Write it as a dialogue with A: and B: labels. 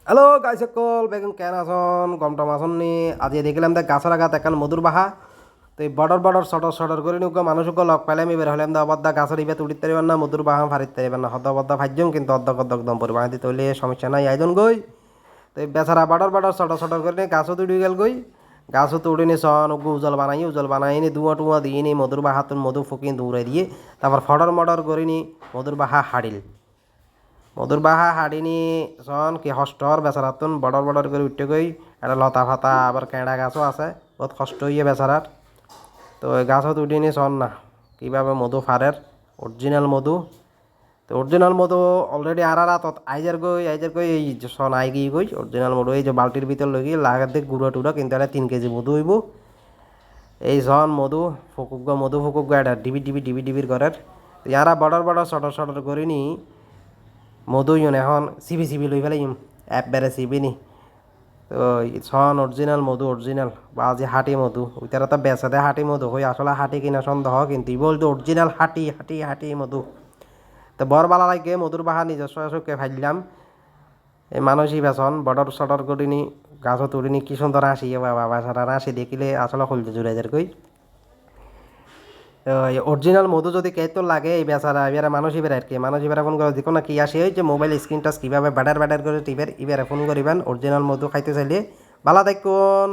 A: Hello guy সকল বেগুন কেন আসন গম টম আসন নি আজি দেখিলাম দেখ গাছের আঘাত এখন মধুর বাহা তো এই বড়র বড়র সটর সটর করে নিউক মানুষকে লগ পাইলে আমি বের হলাম দা অবদ্দা গাছের ইবে তুড়িতে পারিবেন না মধুর বাহা ফারিতে পারিবেন না হদ্দা বদ্দা ভাজ্যম কিন্তু অর্ধক অর্ধক দম পরিমাণ দিতে হইলে সমস্যা নাই আয়োজন গই তো এই বেচারা বড়র বড়র সটর সটর করে নিয়ে গাছও তুড়ি গেল গই গাছও তুড়ি নি সন ওগু উজল বানাই নি ধুয়া টুয়া দিয়ে নি মধুর বাহা তুন মধু ফুকিয়ে দৌড়ে দিয়ে তারপর ফডর মডর করে নি মধুর বাহা হাড়িল মধুর বাহা হাড়িনি সন কি হস্টর বেচারাতুন বড়র বড়র করে উঠতে গই একটা লতা ফাতা আবার কেঁড়া গাছও আছে বহুত কষ্ট হইয়ে বেচারার তো ওই গাছত উঠিনি সন না কীভাবে মধু ফারের অরিজিনাল মধু তো অরিজিনাল মধু অলরেডি আর তত আইজার গই এই সন আই গিয়ে গই অরিজিনাল মধু এই যে বালতির ভিতর লই গিয়ে লাগার দিক গুঁড়ো টুড়ো কিন্তু এটা 3 কেজি মধু হইব এই সন মধু ফুকুক এটা ডিবির ঘরের ইয়ারা বড়র বড়র সটর সটর করিনি মধু ইউন এখন সিবি লই ফেলাই অ্যাপ বেড়ে সিবি নি তো সন অরিজিনাল মধু অরিজিনাল বা যে হাটি মধু ওইটারা তো বেচা দেয় হাটি মধু হই আসলে হাটি কিনা সন্দেহ কিন্তু ই বলতো অরিজিনাল হাটি মধু তো বরবালা লাগে মধুর বাহা নিজস্ব চোখে ভাবলাম এই মানুষই বেচন বর্ডর সডর করিনি গাছও তুলিনি কি সুন্দর হাসি বাবা বাসারা হাসি দেখিলে আসলে খুলতে জুড়ে যার কই অরিজিনাল মধু যদি কেতো লাগে এই বেচারা এবারে মানুষ এবার আর কি মানুষ এবার ফোন করে দেখো না কি আসে ওই যে মোবাইল স্ক্রিন টাচ কীভাবে ব্যাটার করে টিপের এবারে ফোন করিবেন অরিজিনাল মধু খাইতে চাইলে ভালো দেখুন।